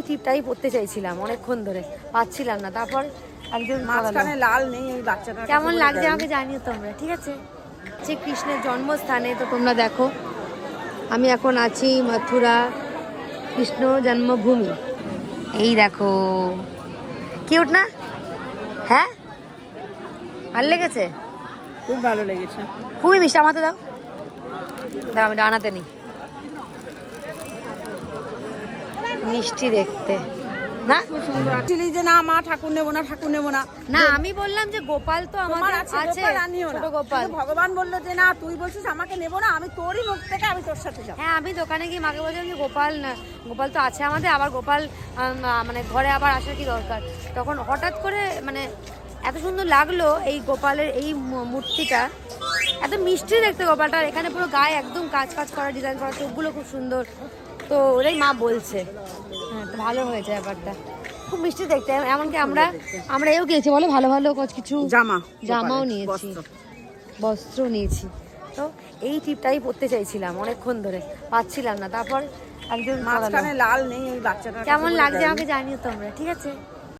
টিপটাই পরতে চাইছিলাম অনেকক্ষণ ধরে, পাচ্ছিলাম না। তারপর একজন মাঝখানে লাল নেই, এই বাচ্চাটা কেমন লাগছে আমাকে জানিও তোমরা, ঠিক আছে? যে কৃষ্ণের জন্মস্থানে তো তোমরা দেখো আমি এখন আছি মথুরা কৃষ্ণ জন্মভূমি। এই দেখো কিউট না? হ্যাঁ ভালো লেগেছে, খুব ভালো লেগেছে। খুবই মিষ্টি। আমাকে দাও, দাও আমি ডানাতে নিই। মিষ্টি দেখতে না? যে না মা ঠাকুর নেবো না, ঠাকুর নেবো না। না আমি বললাম যে গোপাল তো আমার আমাদের আছে, গোপাল আনিও না। ছোট গোপাল। কিন্তু ভগবান বললো যে না তুই বলছিস আমাকে নেবো না, আমি তোরই মুখ থেকে আমি তোর সাথে যাবো। হ্যাঁ আমি দোকানে গিয়ে মাকে বলছিলাম যে গোপাল না, গোপাল তো আছে আমাদের, আবার গোপাল মানে ঘরে আবার আসার কি দরকার। তখন হঠাৎ করে মানে এত সুন্দর লাগলো এই গোপালের এই মূর্তিটা, এত মিষ্টি দেখতে গোপালটা। এখানে পুরো গায়ে একদম কাজ কাজ করা, ডিজাইন করা, চোখগুলো খুব সুন্দর। তো ওরাই মা বলছে। হ্যাঁ তো ভালো হয়েছে ব্যাপারটা, খুব মিষ্টি দেখতে। এমনকি আমরা এও কিনেছি বলে ভালো ভালো কিছু জামাও নিয়েছি, বস্ত্র নিয়েছি। তো এই টিপটাই পরতে চাইছিলাম অনেকক্ষণ ধরে, পাচ্ছিলাম না। তারপর একজন মাঝখানে লাল নেই, এই বাচ্চাটা কেমন লাগছে আমাকে জানিও তোমরা, ঠিক আছে?